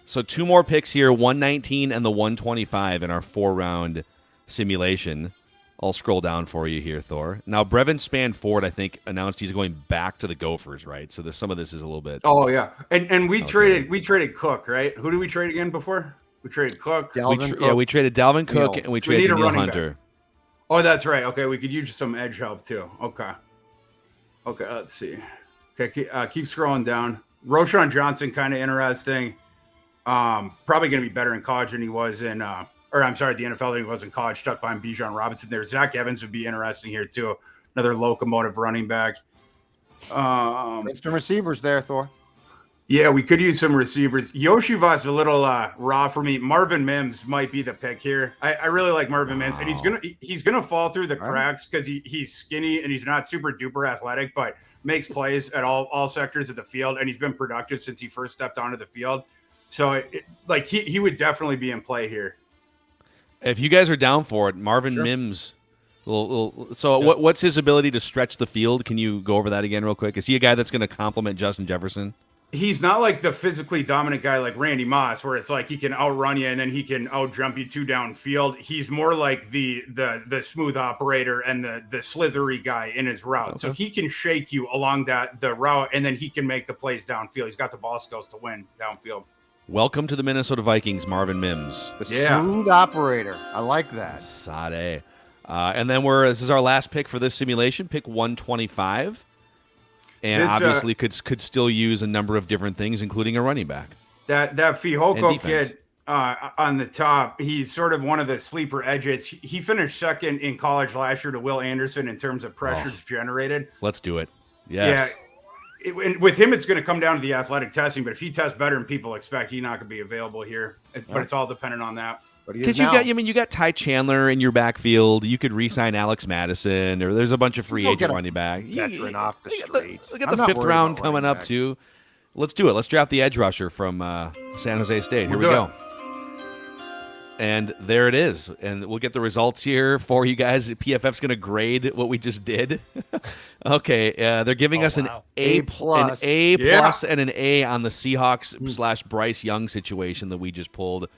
S2: So 2 more picks here, 119 and the 125 in our 4-round simulation. I'll scroll down for you here, Thor. Now, Brevin Spann-Ford, I think, announced he's going back to the Gophers, right? So some of this is a little bit.
S5: Oh yeah, and we traded Cook, right? Who did we trade again before? We traded Cook.
S2: Yeah, we traded Dalvin Cook and we traded Danielle Hunter.
S5: Back. Oh, that's right. Okay, we could use some edge help too. Okay, let's see. Okay, keep scrolling down. Roshan Johnson, kind of interesting. Probably going to be better in college than he was in. The NFL than he was in college, stuck behind Bijan Robinson there. Zach Evans would be interesting here, too. Another locomotive running back.
S4: Some receivers there, Thor.
S5: Yeah, we could use some receivers. Yoshivas a little raw for me. Marvin Mims might be the pick here. I really like Marvin Mims, and he's gonna fall through the cracks because he's skinny and he's not super duper athletic, but makes plays at all sectors of the field, and he's been productive since he first stepped onto the field. So, he would definitely be in play here.
S2: If you guys are down for it, Marvin Mims. What's his ability to stretch the field? Can you go over that again real quick? Is he a guy that's going to complement Justin Jefferson?
S5: He's not like the physically dominant guy like Randy Moss, where it's like he can outrun you and then he can outjump you 2 downfield. He's more like the smooth operator and the slithery guy in his route. Okay. So he can shake you along the route, and then he can make the plays downfield. He's got the ball skills to win downfield.
S2: Welcome to the Minnesota Vikings, Marvin Mims.
S4: The smooth operator. I like that.
S2: Sade. And then this is our last pick for this simulation, pick 125. And obviously could still use a number of different things, including a running back.
S5: That Fihoko kid on the top, he's sort of one of the sleeper edges. He finished second in college last year to Will Anderson in terms of pressures generated.
S2: Let's do it. Yes.
S5: Yeah. With him, it's going to come down to the athletic testing. But if he tests better than people expect, he's not going to be available here. But it's all dependent on that.
S2: Because you got Ty Chandler in your backfield. You could re-sign Alex Madison, or there's a bunch of free agent running back.
S4: Veteran off the street.
S2: Look at the 5th round coming up too. Let's do it. Let's draft the edge rusher from San Jose State. Here we go. And there it is. And we'll get the results here for you guys. PFF's going to grade what we just did. Okay, they're giving us an A plus, and an A on the Seahawks / Bryce Young situation that we just pulled.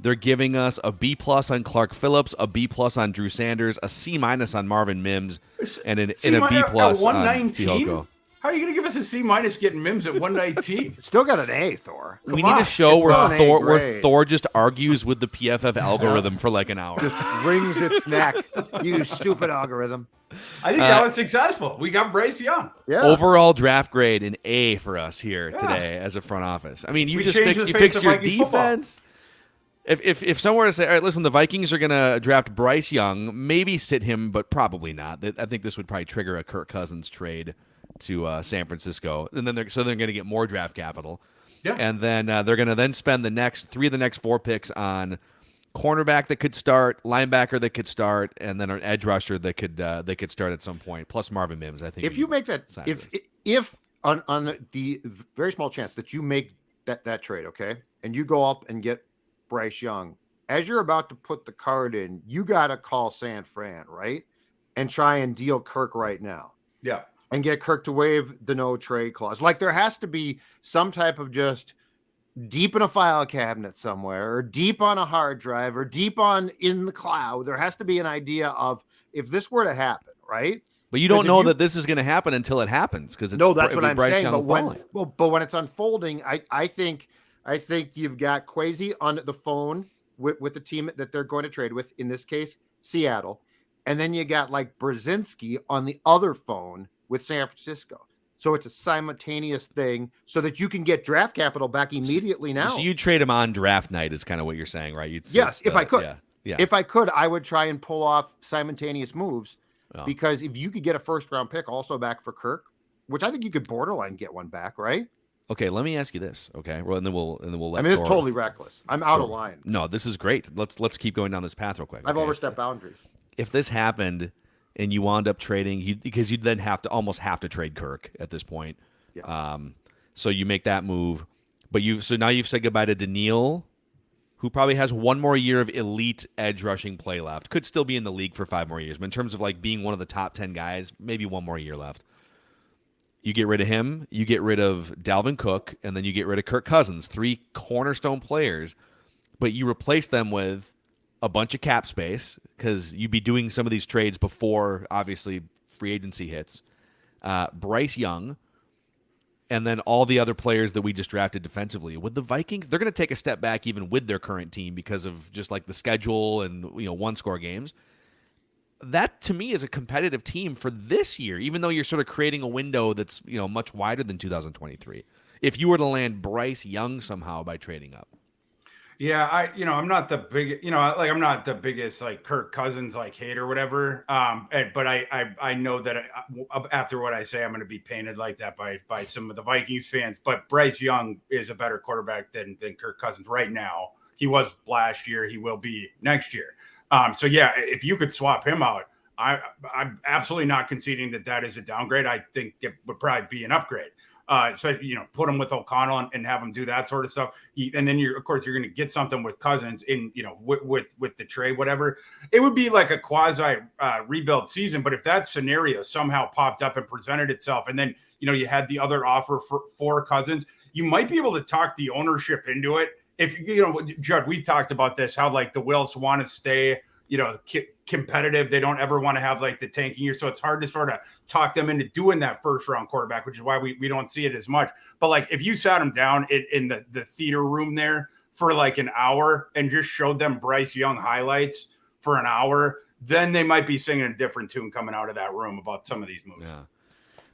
S2: They're giving us a B plus on Clark Phillips, a B plus on Drew Sanders, a C minus on Marvin Mims, and a B plus on Fihoko.
S5: How are you going to give us a C minus getting Mims at 119?
S4: Still got an A, Thor.
S2: We need a show where Thor just argues with the PFF algorithm for like an hour.
S4: Just wrings its neck. You stupid algorithm.
S5: I think that was successful. We got Bryce Young.
S2: Yeah. Overall draft grade an A for us here today as a front office. I mean, you fixed your defense. If someone were to say, all right, listen, the Vikings are going to draft Bryce Young, maybe sit him, but probably not. I think this would probably trigger a Kirk Cousins trade to San Francisco, and then they're going to get more draft capital. Yeah. And then they're going to then spend the next 3 of the next 4 picks on cornerback that could start, linebacker that could start, and then an edge rusher that could start at some point, plus Marvin Mims. I think
S4: if you make that, if on the very small chance that you make that trade, okay, and you go up and get Bryce Young, as you're about to put the card in, you got to call San Fran, right, and try and deal Kirk right now.
S5: Yeah.
S4: And get Kirk to waive the no trade clause. Like there has to be some type of just deep in a file cabinet somewhere, or deep on a hard drive, or deep in the cloud. There has to be an idea of if this were to happen, right?
S2: But you don't know that this is going to happen until it happens, because
S4: that's what I'm saying. But when it's unfolding, I think you've got Kwesi on the phone with the team that they're going to trade with. In this case, Seattle, and then you got like Brzezinski on the other phone with San Francisco. So it's a simultaneous thing so that you can get draft capital back immediately now.
S2: So you trade him on draft night is kind of what you're saying, right?
S4: Yes, if I could. Yeah. If I could, I would try and pull off simultaneous moves because if you could get a 1st round pick also back for Kirk, which I think you could borderline get one back, right?
S2: Okay, let me ask you this. Okay, well, and then we'll let.
S4: I mean, it's
S2: Thor-
S4: totally reckless. I'm out of line.
S2: No, this is great. Let's keep going down this path real quick.
S4: I've
S2: okay?
S4: overstepped boundaries.
S2: If this happened and you wound up trading, because you'd then almost have to trade Kirk at this point.
S4: Yeah.
S2: So you make that move, but now you've said goodbye to Daniil, who probably has one more year of elite edge rushing play left. Could still be in the league for 5 more years, but in terms of like being one of the top 10 guys, maybe one more year left. You get rid of him, you get rid of Dalvin Cook, and then you get rid of Kirk Cousins, 3 cornerstone players, but you replace them with a bunch of cap space because you'd be doing some of these trades before, obviously, free agency hits. Bryce Young, and then all the other players that we just drafted defensively. With the Vikings, they're going to take a step back even with their current team because of just like the schedule and one-score games. That, to me, is a competitive team for this year, even though you're sort of creating a window that's much wider than 2023. If you were to land Bryce Young somehow by trading up.
S5: Yeah, I'm not the big, I'm not the biggest like Kirk Cousins like hate or whatever. But I know that after what I say, I'm going to be painted like that by some of the Vikings fans. But Bryce Young is a better quarterback than Kirk Cousins right now. He was last year. He will be next year. So yeah, if you could swap him out, I'm absolutely not conceding that is a downgrade. I think it would probably be an upgrade. So put him with O'Connell and have him do that sort of stuff. And then you're going to get something with Cousins in, with the trade, whatever. It would be like a quasi rebuild season. But if that scenario somehow popped up and presented itself, and then, you had the other offer for Cousins, you might be able to talk the ownership into it. If, Judd, we've talked about this, how like the Wills want to stay, competitive. They don't ever want to have like the tanking year. So it's hard to sort of talk them into doing that first round quarterback, which is why we don't see it as much. But like if you sat them down in the theater room there for like an hour and just showed them Bryce Young highlights for an hour, then they might be singing a different tune coming out of that room about some of these moves.
S2: Yeah.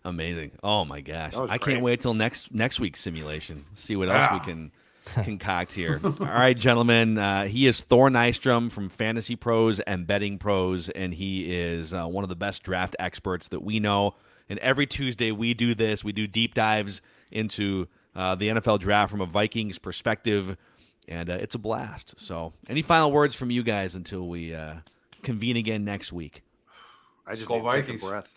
S2: Amazing. Oh my gosh. I
S4: great.
S2: can't wait till next week's simulation. See what else we can concoct here. All right, gentlemen. He is Thor Nystrom from Fantasy Pros and Betting Pros, and he is one of the best draft experts that we know. And every Tuesday we do this. We do deep dives into the NFL draft from a Vikings perspective, and it's a blast. So any final words from you guys until we convene again next week?
S4: I just
S5: Go
S4: need to take
S5: Vikings.
S4: a breath.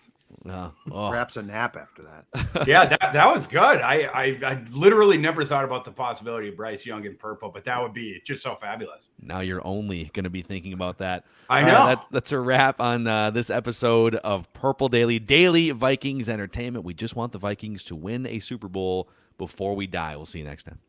S2: Oh.
S4: Perhaps a nap after that.
S5: Yeah, that was good. I literally never thought about the possibility of Bryce Young in purple, but that would be just so fabulous.
S2: Now you're only going to be thinking about that.
S5: I
S2: All
S5: know.
S2: right, that's a wrap on this episode of Purple Daily Vikings Entertainment. We just want the Vikings to win a Super Bowl before we die. We'll see you next time.